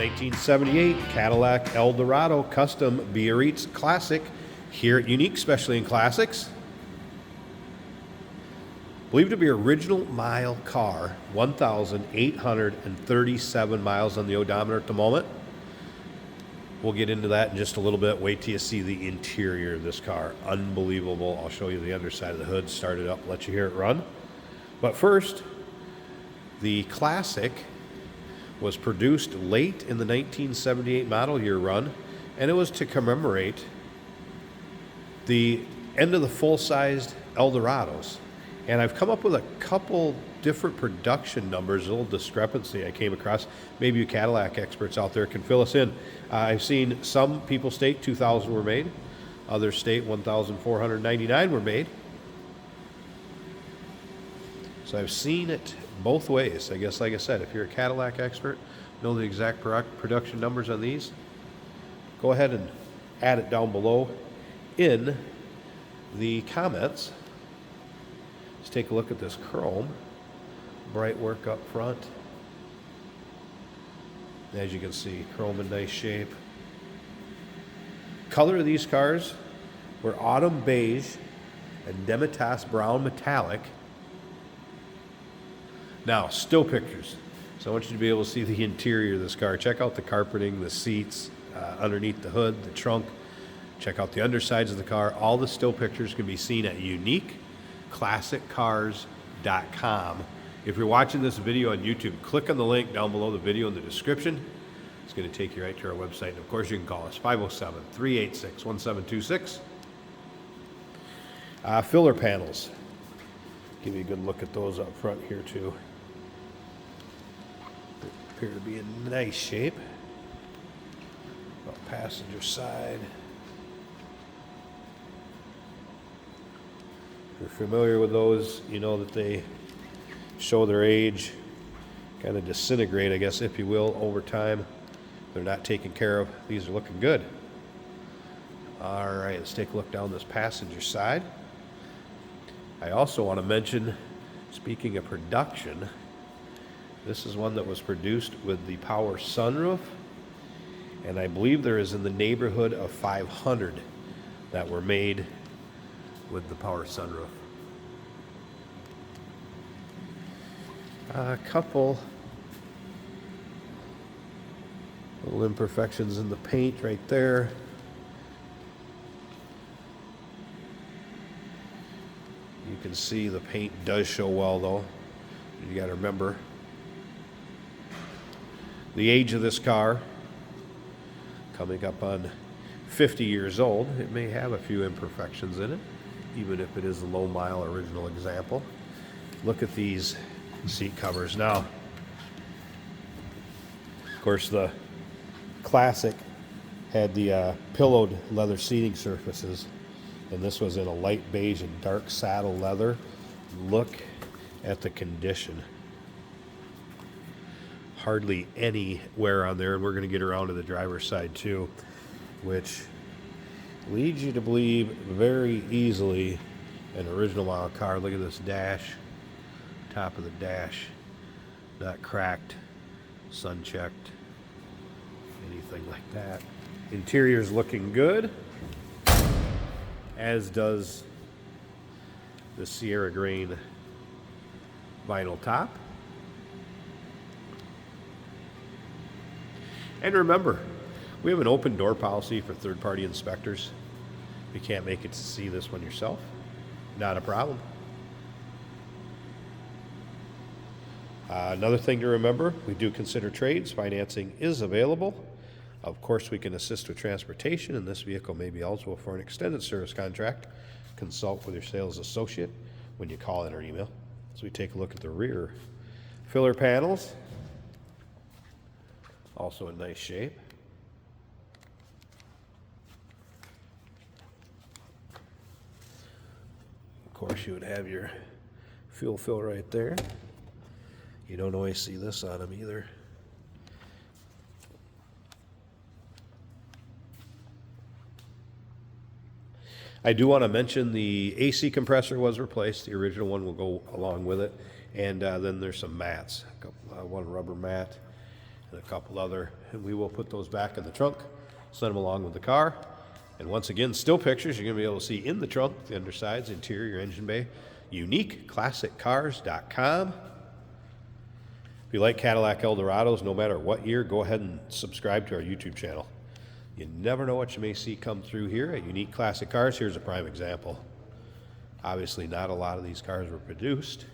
1978 Cadillac Eldorado Custom Biarritz Classic here at Unique, especially in classics. Believed to be original mile car, 1,837 miles on the odometer at the moment. We'll get into that in just a little bit. Wait till you see the interior of this car. Unbelievable. I'll show you the underside of the hood, start it up, let you hear it run. But first, the Classic was produced late in the 1978 model year run, and it was to commemorate the end of the full-sized Eldorados. And I've come up with a couple different production numbers, a little discrepancy I came across. Maybe you Cadillac experts out there can fill us in. I've seen some people state 2,000 were made. Others state 1,499 were made. So I've seen it both ways. I guess, like I said, if you're a Cadillac expert, know the exact production numbers on these, go ahead and add it down below in the comments. Let's take a look at this chrome. Bright work up front. As you can see, chrome in nice shape. Color of these cars were autumn beige and Demitas brown metallic. Now, still pictures. So I want you to be able to see the interior of this car. Check out the carpeting, the seats, underneath the hood, the trunk. Check out the undersides of the car. All the still pictures can be seen at uniqueclassiccars.com. If you're watching this video on YouTube, click on the link down below the video in the description. It's going to take you right to our website. And of course, you can call us 507-386-1726. Filler panels. Give you a good look at those up front here too. They appear to be in nice shape. Passenger side. If you're familiar with those, you know that they show their age, kind of disintegrate, I guess, if you will, over time. They're not taken care of. These are looking good. All right, let's take a look down this passenger side. I also want to mention, speaking of production, this is one that was produced with the power sunroof, and I believe there is in the neighborhood of 500 that were made with the power sunroof. A couple little imperfections in the paint right there. You can see the paint does show well though. You got to remember the age of this car, coming up on 50 years old. It may have a few imperfections in it, even if it is a low mile original example. Look at these seat covers. Now, of course, the Classic had the pillowed leather seating surfaces, and this was in a light beige and dark saddle leather. Look at the condition. Hardly any wear on there, and we're going to get around to the driver's side too, which leads you to believe very easily an original model car. Look at this dash, top of the dash, not cracked, sun checked, anything like that. Interior's looking good, as does the Sierra Grain vinyl top. And remember, we have an open door policy for third-party inspectors. If you can't make it to see this one yourself, not a problem. Another thing to remember, we do consider trades. Financing is available. Of course, we can assist with transportation, and this vehicle may be eligible for an extended service contract. Consult with your sales associate when you call in or email. So we take a look at the rear filler panels. Also in nice shape. Of course, you would have your fuel fill right there. You don't always see this on them either. I do want to mention the AC compressor was replaced. The original one will go along with it. And then there's some mats. One rubber mat. and a couple other, and we will put those back in the trunk, send them along with the car. And once again, still pictures you're going to be able to see in the trunk, the undersides, interior, engine bay. UniqueClassicCars.com. If you like Cadillac Eldorados, no matter what year, go ahead and subscribe to our YouTube channel. You never know what you may see come through here at Unique Classic Cars. Here's a prime example. Obviously, not a lot of these cars were produced.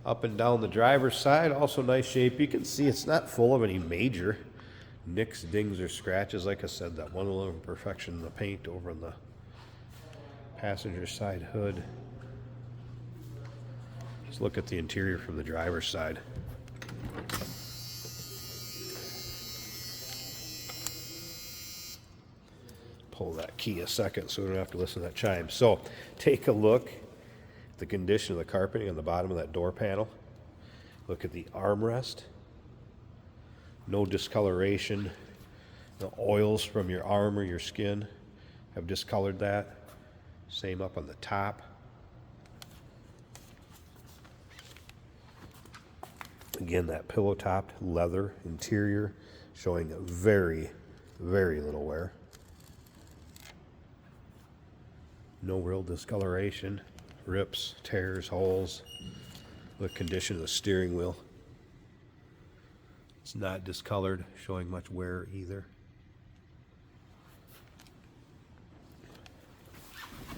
Up and down the driver's side, also nice shape. You can see it's not full of any major nicks, dings, or scratches. Like I said, that one little imperfection in the paint over on the passenger side hood. Let's look at the interior from the driver's side. Pull that key a second so we don't have to listen to that chime. So take a look at the condition of the carpeting on the bottom of that door panel. Look at the armrest. No discoloration. The oils from your arm or your skin have discolored that. Same up on the top. Again, that pillow-topped leather interior showing very, very little wear. No real discoloration, rips, tears, holes. The condition of the steering wheel. It's not discolored, showing much wear either.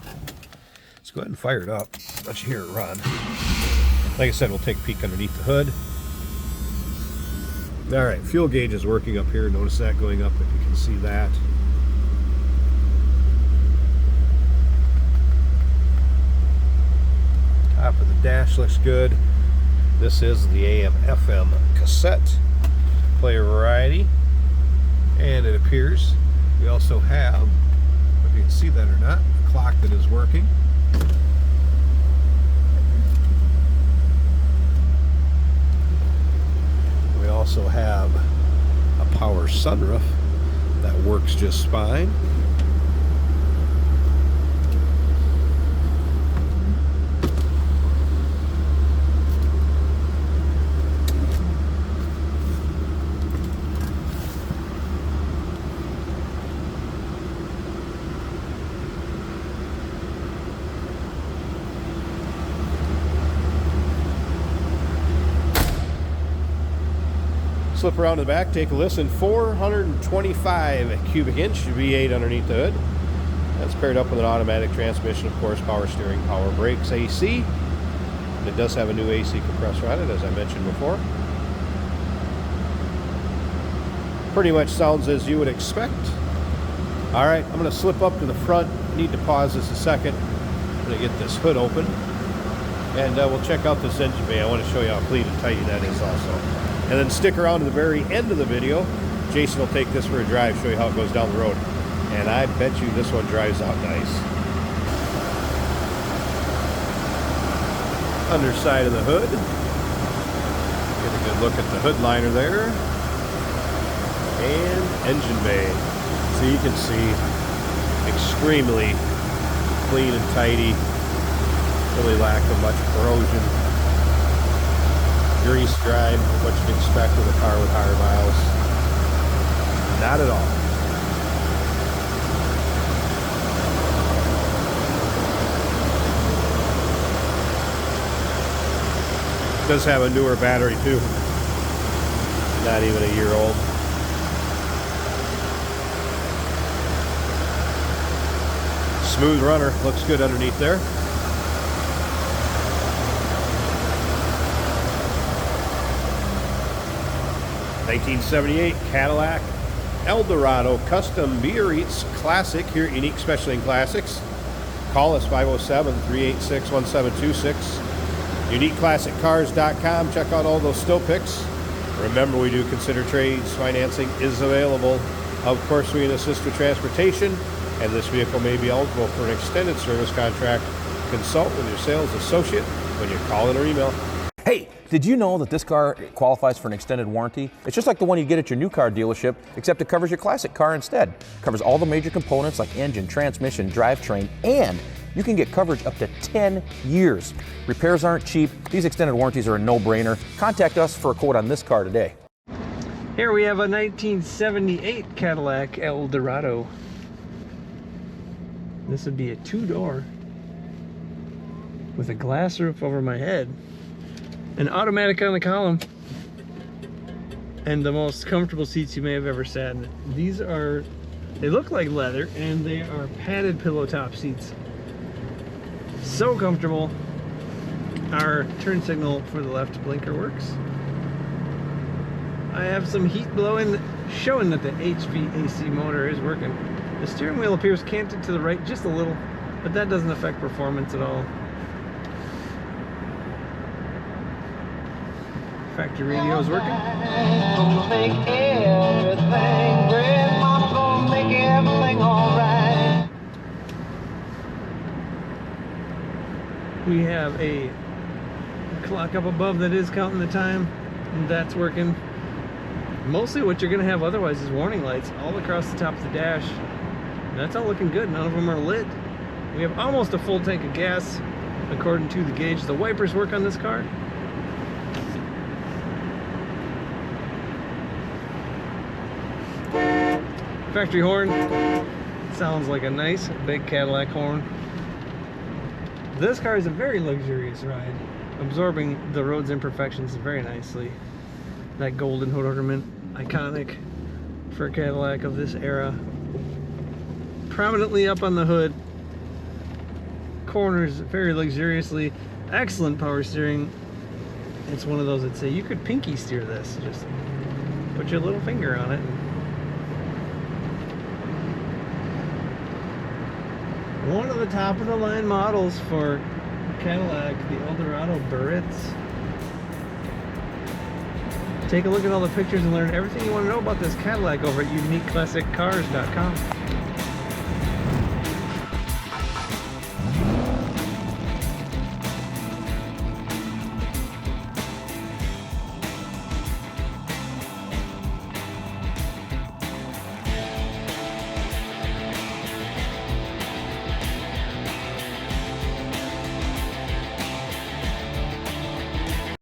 Let's go ahead and fire it up. Let you hear it run. Like I said, we'll take a peek underneath the hood. All right, fuel gauge is working up here. Notice that going up if you can see that. Top of the dash looks good. This is the AM/FM cassette player variety. And it appears we also have, if you can see that or not, a clock that is working. We also have a power sunroof that works just fine. Slip around to the back, take a listen. 425 cubic inch V8 underneath the hood. That's paired up with an automatic transmission, of course, power steering, power brakes, AC. And it does have a new AC compressor on it, as I mentioned before. Pretty much sounds as you would expect. All right, I'm going to slip up to the front. Need to pause this a second. I'm going to get this hood open. And we'll check out this engine bay. I want to show you how clean and tidy that is also. And then stick around to the very end of the video. Jason will take this for a drive, show you how it goes down the road. And I bet you this one drives out nice. Underside of the hood. Get a good look at the hood liner there. And engine bay. So you can see extremely clean and tidy. Really lack of much corrosion. Grease dried, what you'd expect with a car with higher miles. Not at all. It does have a newer battery too. Not even a year old. Smooth runner, looks good underneath there. '78 Cadillac Eldorado Custom Biarritz Classic here at Unique Specialty in Classics. Call us 507-386-1726. UniqueClassicCars.com. Check out all those still pics. Remember, we do consider trades. Financing is available. Of course, we can assist with transportation, and this vehicle may be eligible for an extended service contract. Consult with your sales associate when you call in or email. Hey, did you know that this car qualifies for an extended warranty? It's just like the one you get at your new car dealership, except it covers your classic car instead. It covers all the major components like engine, transmission, drivetrain, and you can get coverage up to 10 years. Repairs aren't cheap. These extended warranties are a no-brainer. Contact us for a quote on this car today. Here we have a 1978 Cadillac Eldorado. This would be a two-door with a glass roof over my head, an automatic on the column, and the most comfortable seats you may have ever sat in. These are, they look like leather, and they are padded pillow top seats. So comfortable. Our turn signal for the left blinker works. I have some heat blowing, showing that the HVAC motor is working. The steering wheel appears canted to the right just a little, but that doesn't affect performance at all. Factory radio is working. Gonna make everything great. Mom's gonna make everything alright. We have a clock up above that is counting the time, and that's working. Mostly what you're gonna have otherwise is warning lights all across the top of the dash. And that's all looking good. None of them are lit. We have almost a full tank of gas according to the gauge. The wipers work on this car. Factory horn sounds like a nice big Cadillac horn. This car is a very luxurious ride, absorbing the road's imperfections very nicely. That golden hood ornament, iconic for a Cadillac of this era. Prominently up on the hood. Corners very luxuriously. Excellent power steering. It's one of those that say you could pinky steer this. Just put your little finger on it. One of the top of the line models for Cadillac, the Eldorado Biarritz. Take a look at all the pictures and learn everything you want to know about this Cadillac over at uniqueclassiccars.com.